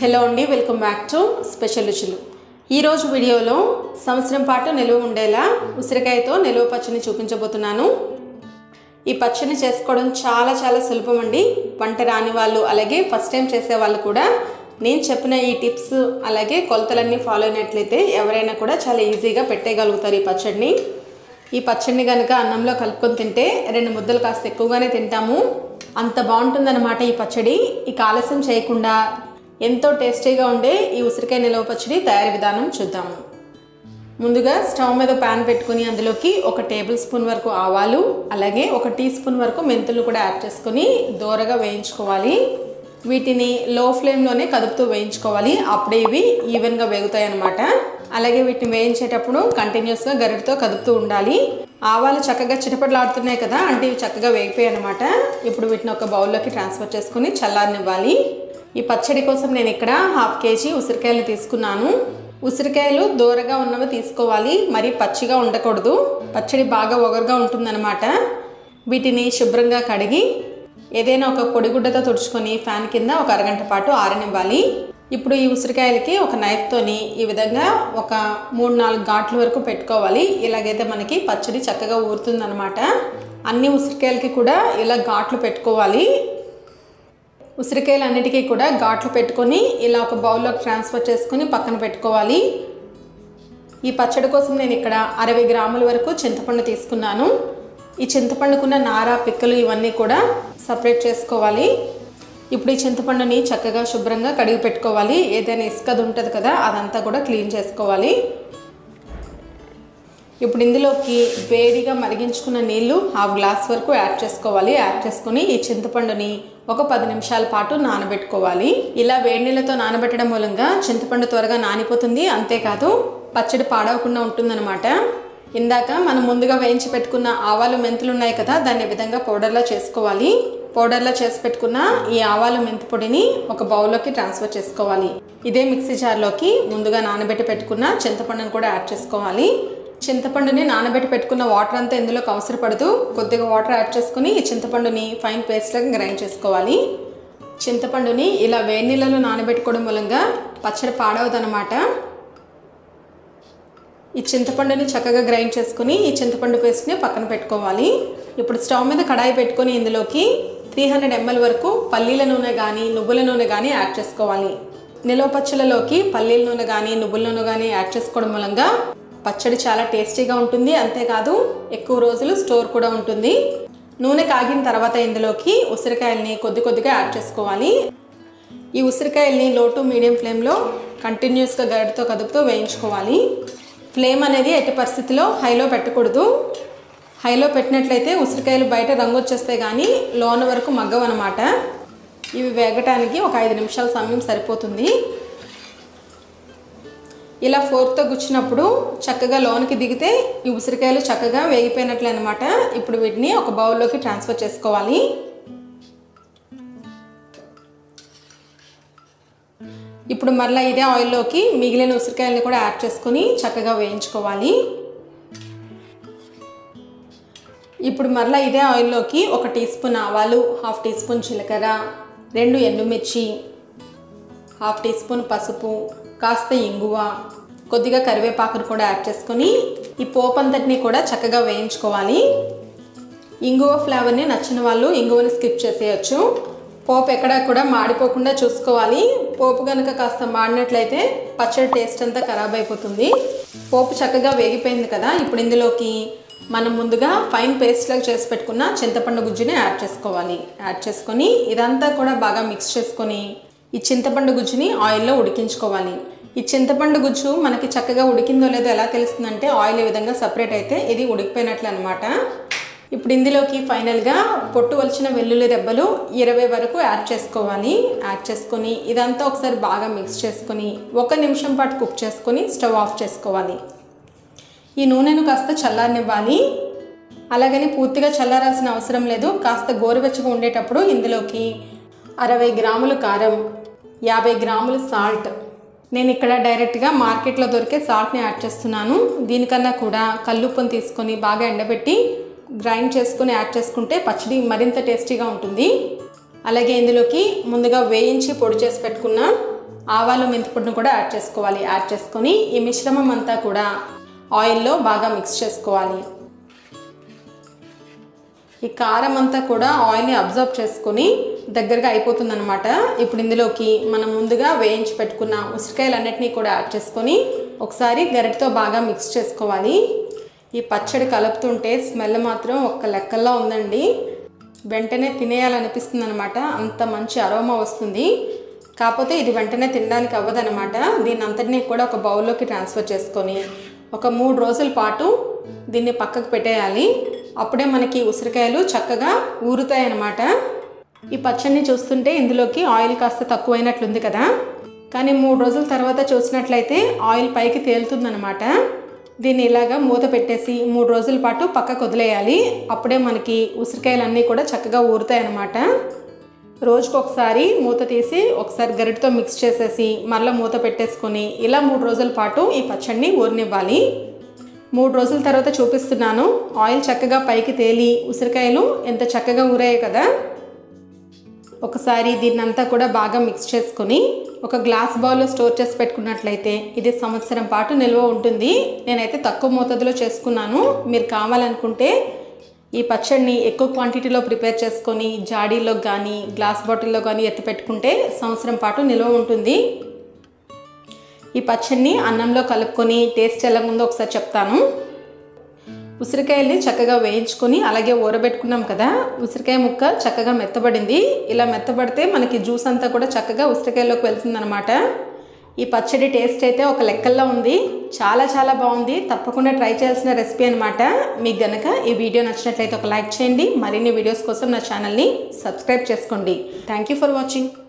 Hello అండి, welcome back to special రుచులు. ఈరోజు వీడియోలో సంవత్సరం పాటు నిలువ ఉండేలా ఉసిరికాయతో నిలువ పచ్చడిని చూపించబోతున్నాను. ఈ పచ్చడిని చేసుకోవడం చాలా సులభం అండి. వంట రాని వాళ్ళు అలాగే ఫస్ట్ టైం చేసే వాళ్ళు కూడా నేను చెప్పిన ఈ టిప్స్ అలాగే కొలతలన్నీ ఫాలో అయినట్లయితే ఎవరైనా కూడా చాలా ఈజీగా పెట్టేయగలుగుతారు ఈ పచ్చడిని. ఈ పచ్చడిని కనుక అన్నంలో కలుపుకొని తింటే 2 ముద్దలు కాస్త ఎక్కువగానే తింటాము. అంత బాగుంటుందన్నమాట ఈ పచ్చడి. ఇక ఆలస్యం చేయకుండా ఎంతో టేస్టీగా ఉండే ఈ ఉసిరికాయ నిలువ పచ్చడి తయారీ విధానం చూద్దాము. ముందుగా స్టవ్ మీద ప్యాన్ పెట్టుకుని అందులోకి 1 టేబుల్ స్పూన్ వరకు ఆవాలు అలాగే 1 టీ స్పూన్ వరకు మెంతులు కూడా యాడ్ చేసుకొని దోరగా వేయించుకోవాలి. వీటిని లో ఫ్లేమ్లోనే కదుపుతూ వేయించుకోవాలి. అప్పుడే ఇవి ఈవెన్గా వేగుతాయి అన్నమాట. అలాగే వీటిని వేయించేటప్పుడు కంటిన్యూస్గా గరిటతో కదుపుతూ ఉండాలి. ఆవాలు చక్కగా చిటపటలాడుతున్నాయి కదా, అంటే ఇవి చక్కగా వేగిపోయాయి అనమాట. ఇప్పుడు వీటిని ఒక బౌల్లోకి ట్రాన్స్ఫర్ చేసుకుని చల్లారనివ్వాలి. ఈ పచ్చడి కోసం నేను ఇక్కడ 1/2 కేజీ ఉసిరికాయలు తీసుకున్నాను. ఉసిరికాయలు దూరగా ఉన్నవి తీసుకోవాలి, మరి పచ్చిగా ఉండకూడదు. పచ్చడి బాగా ఒగరుగా ఉంటుందన్నమాట. వీటిని శుభ్రంగా కడిగి ఏదైనా ఒక పొడిగుడ్డతో తుడుచుకొని ఫ్యాన్ కింద ఒక అరగంట పాటు ఆరనివ్వాలి. ఇప్పుడు ఈ ఉసిరికాయలకి ఒక నైఫ్తోని ఈ విధంగా ఒక 3-4 ఘాట్ల వరకు పెట్టుకోవాలి. ఇలాగైతే మనకి పచ్చడి చక్కగా ఊరుతుందన్నమాట. అన్ని ఉసిరికాయలకి కూడా ఇలా ఘాట్లు పెట్టుకోవాలి. ఉసిరికాయలు అన్నిటికీ కూడా ఘాట్లు పెట్టుకొని ఇలా ఒక బౌల్లోకి ట్రాన్స్ఫర్ చేసుకొని పక్కన పెట్టుకోవాలి. ఈ పచ్చడి కోసం నేను ఇక్కడ 60 గ్రాముల వరకు చింతపండు తీసుకున్నాను. ఈ చింతపండుకున్న నార, పిక్కలు ఇవన్నీ కూడా సపరేట్ చేసుకోవాలి. ఇప్పుడు ఈ చింతపండుని చక్కగా శుభ్రంగా కడిగి పెట్టుకోవాలి. ఏదైనా ఇసుకది ఉంటుంది కదా, అదంతా కూడా క్లీన్ చేసుకోవాలి. ఇప్పుడు ఇందులోకి వేడిగా మరిగించుకున్న నీళ్లు 1/2 గ్లాస్ వరకు యాడ్ చేసుకోవాలి. యాడ్ చేసుకుని ఈ చింతపండుని ఒక 10 నిమిషాల పాటు నానబెట్టుకోవాలి. ఇలా వేడి నీళ్ళతో నానబెట్టడం మూలంగా చింతపండు త్వరగా నానిపోతుంది. అంతేకాదు పచ్చడి పాడవకుండా ఉంటుందన్నమాట. ఇందాక మనం ముందుగా వేయించి పెట్టుకున్న ఆవాలు, మెంతులు ఉన్నాయి కదా, దాన్ని ఈ విధంగా పౌడర్లా చేసుకోవాలి. పౌడర్లా చేసి పెట్టుకున్న ఈ ఆవాలు, మెంతి పొడిని ఒక బౌల్లోకి ట్రాన్స్ఫర్ చేసుకోవాలి. ఇదే మిక్సీ జార్లోకి ముందుగా నానబెట్టి పెట్టుకున్న చింతపండుని కూడా యాడ్ చేసుకోవాలి. చింతపండుని నానబెట్టి పెట్టుకున్న వాటర్ అంతా ఇందులోకి అవసరపడదు. కొద్దిగా వాటర్ యాడ్ చేసుకుని ఈ చింతపండుని ఫైన్ పేస్ట్ లాగా గ్రైండ్ చేసుకోవాలి. చింతపండుని ఇలా వేడి నీళ్ళలో నానబెట్టుకోవడం మూలంగా పచ్చడి పాడవదనమాట. ఈ చింతపండుని చక్కగా గ్రైండ్ చేసుకుని ఈ చింతపండు పేస్ట్ని పక్కన పెట్టుకోవాలి. ఇప్పుడు స్టవ్ మీద కడాయి పెట్టుకొని ఇందులోకి 300 ml వరకు పల్లీల నూనె కానీ నువ్వుల నూనె కానీ యాడ్ చేసుకోవాలి. నిలువ పచ్చళ్ళలోకి పల్లీల నూనె కానీ నువ్వుల నూనె కానీ యాడ్ చేసుకోవడం మూలంగా పచ్చడి చాలా టేస్టీగా ఉంటుంది. అంతేకాదు ఎక్కువ రోజులు స్టోర్ కూడా ఉంటుంది. నూనె కాగిన తర్వాత ఇందులోకి ఉసిరికాయల్ని కొద్దిగా యాడ్ చేసుకోవాలి. ఈ ఉసిరికాయల్ని లో టు మీడియం ఫ్లేమ్లో కంటిన్యూస్గా గరిటతో కదుపుతూ వేయించుకోవాలి. ఫ్లేమ్ అనేది ఎట్టి పరిస్థితిలో హైలో పెట్టకూడదు. హైలో పెట్టినట్లయితే ఉసిరికాయలు బయట రంగు వచ్చేస్తే కానీ లోన వరకు మగ్గవన్నమాట. ఇవి వేగటానికి ఒక 5 నిమిషాల సమయం సరిపోతుంది. ఇలా ఫోర్క్తో గుచ్చినప్పుడు చక్కగా లోనికి దిగితే ఈ ఉసిరికాయలు చక్కగా వేగిపోయినట్లే అనమాట. ఇప్పుడు వీటిని ఒక బౌల్లోకి ట్రాన్స్ఫర్ చేసుకోవాలి. ఇప్పుడు మరలా ఇదే ఆయిల్లోకి మిగిలిన ఉసిరికాయలను కూడా యాడ్ చేసుకొని చక్కగా వేయించుకోవాలి. ఇప్పుడు మరలా ఇదే ఆయిల్లోకి 1 టీ స్పూన్ ఆవాలు, 1/2 టీ స్పూన్ జీలకర్ర, 2 ఎండుమిర్చి, 1/2 టీ స్పూన్ పసుపు, కాస్త ఇంగువ, కొద్దిగా కరివేపాకును కూడా యాడ్ చేసుకొని ఈ పోపు అంతటిని కూడా చక్కగా వేయించుకోవాలి. ఇంగువ ఫ్లేవర్ని నచ్చిన వాళ్ళు ఇంగువని స్కిప్ చేసేయచ్చు. పోపు ఎక్కడా కూడా మాడిపోకుండా చూసుకోవాలి. పోపు కనుక కాస్త మాడినట్లయితే పచ్చడి టేస్ట్ అంతా ఖరాబ్ అయిపోతుంది. పోపు చక్కగా వేగిపోయింది కదా, ఇప్పుడు ఇందులోకి మనం ముందుగా ఫైన్ పేస్ట్ లాగా చేసి పెట్టుకున్న చింతపండు గుజ్జుని యాడ్ చేసుకోవాలి. యాడ్ చేసుకొని ఇదంతా కూడా బాగా మిక్స్ చేసుకొని ఈ చింతపండు గుజ్జుని ఆయిల్లో ఉడికించుకోవాలి. ఈ చింతపండు గుజ్జు మనకి చక్కగా ఉడికిందో లేదో ఎలా తెలుస్తుందంటే ఆయిల్ ఈ విధంగా సపరేట్ అయితే ఇది ఉడికిపోయినట్లు అనమాట. ఇప్పుడు ఇందులోకి ఫైనల్గా పొట్టు వలిచిన వెల్లుల్లి రెబ్బలు 20 వరకు యాడ్ చేసుకోవాలి. యాడ్ చేసుకొని ఇదంతా ఒకసారి బాగా మిక్స్ చేసుకొని 1 నిమిషం పాటు కుక్ చేసుకొని స్టవ్ ఆఫ్ చేసుకోవాలి. ఈ నూనెను కాస్త చల్లారనివ్వాలి. అలాగని పూర్తిగా చల్లారాల్సిన అవసరం లేదు. కాస్త గోరువెచ్చగా ఉండేటప్పుడు ఇందులోకి 60 గ్రాములు కారం, 50 గ్రాములు సాల్ట్, నేను ఇక్కడ డైరెక్ట్గా మార్కెట్లో దొరికే సాల్ట్ని యాడ్ చేస్తున్నాను. దీనికన్నా కూడా కల్లుప్పుని తీసుకొని బాగా ఎండబెట్టి గ్రైండ్ చేసుకొని యాడ్ చేసుకుంటే పచ్చడి మరింత టేస్టీగా ఉంటుంది. అలాగే ఇందులోకి ముందుగా వేయించి పొడి చేసి పెట్టుకున్న ఆవాలు మెంతిపొడిని కూడా యాడ్ చేసుకోవాలి. యాడ్ చేసుకొని ఈ మిశ్రమం అంతా కూడా ఆయిల్లో బాగా మిక్స్ చేసుకోవాలి. ఈ కారం అంతా కూడా ఆయిల్ని అబ్జర్వ్ చేసుకొని దగ్గరగా అయిపోతుందన్నమాట. ఇప్పుడు ఇందులోకి మనం ముందుగా వేయించి పెట్టుకున్న ఉసిరికాయలన్నిటినీ కూడా యాడ్ చేసుకొని ఒకసారి గరిటెతో బాగా మిక్స్ చేసుకోవాలి. ఈ పచ్చడి కలుపుతుంటే స్మెల్ మాత్రం ఒక్క లెక్కల్లో ఉందండి. వెంటనే తినేయాలనిపిస్తుంది అనమాట. అంత మంచి అరోమా వస్తుంది. కాకపోతే ఇది వెంటనే తినడానికి అవ్వదనమాట. దీని అంతటినీ కూడా ఒక బౌల్లోకి ట్రాన్స్ఫర్ చేసుకొని ఒక 3 రోజుల పాటు దీన్ని పక్కకు పెట్టేయాలి. అప్పుడే మనకి ఉసిరికాయలు చక్కగా ఊరుతాయి అన్నమాట. ఈ పచ్చడిని చూస్తుంటే ఇందులోకి ఆయిల్ కాస్త తక్కువైనట్లుంది కదా, కానీ 3 రోజుల తర్వాత చూసినట్లయితే ఆయిల్ పైకి తేలుతుందనమాట. దీన్ని ఇలాగా మూత పెట్టేసి 3 రోజుల పాటు పక్కకు వదిలేయాలి. అప్పుడే మనకి ఉసిరికాయలన్నీ కూడా చక్కగా ఊరుతాయి అన్నమాట. రోజుకు ఒకసారి మూత తీసి ఒకసారి గరిటెతో మిక్స్ చేసేసి మళ్ళీ మూత పెట్టేసుకొని ఇలా 3 రోజుల పాటు ఈ పచ్చడిని ఊరనివ్వాలి. 3 రోజుల తర్వాత చూపిస్తున్నాను. ఆయిల్ చక్కగా పైకి తేలి ఉసిరికాయలు ఎంత చక్కగా ఊరాయి కదా. ఒకసారి దీన్నంతా కూడా బాగా మిక్స్ చేసుకొని ఒక గ్లాస్ బౌల్లో స్టోర్ చేసి పెట్టుకున్నట్లయితే ఇది సంవత్సరం పాటు నిల్వ ఉంటుంది. నేనైతే తక్కువ మోతాదులో చేసుకున్నాను. మీరు కావాలనుకుంటే ఈ పచ్చడిని ఎక్కువ క్వాంటిటీలో ప్రిపేర్ చేసుకొని జాడీలో కానీ గ్లాస్ బాటిల్లో కానీ ఎత్తి పెట్టుకుంటే సంవత్సరం పాటు నిల్వ ఉంటుంది. ఈ పచ్చడిని అన్నంలో కలుపుకొని టేస్ట్ ఎలా ఉందో ఒకసారి చెప్తాను. ఉసిరికాయల్ని చక్కగా వేయించుకొని అలాగే ఊరబెట్టుకున్నాం కదా, ఉసిరికాయ ముక్క చక్కగా మెత్తబడింది. ఇలా మెత్తబడితే మనకి జ్యూస్ అంతా కూడా చక్కగా ఉసిరికాయలోకి వెళ్తుందన్నమాట. ఈ పచ్చడి టేస్ట్ అయితే ఒక లెక్కల్లో ఉంది. చాలా చాలా బాగుంది. తప్పకుండా ట్రై చేయాల్సిన రెసిపీ అనమాట. మీకు గనక ఈ వీడియో నచ్చినట్లయితే ఒక లైక్ చేయండి. మరిన్ని వీడియోస్ కోసం నా ఛానల్ని సబ్స్క్రైబ్ చేసుకోండి. Thank you for watching.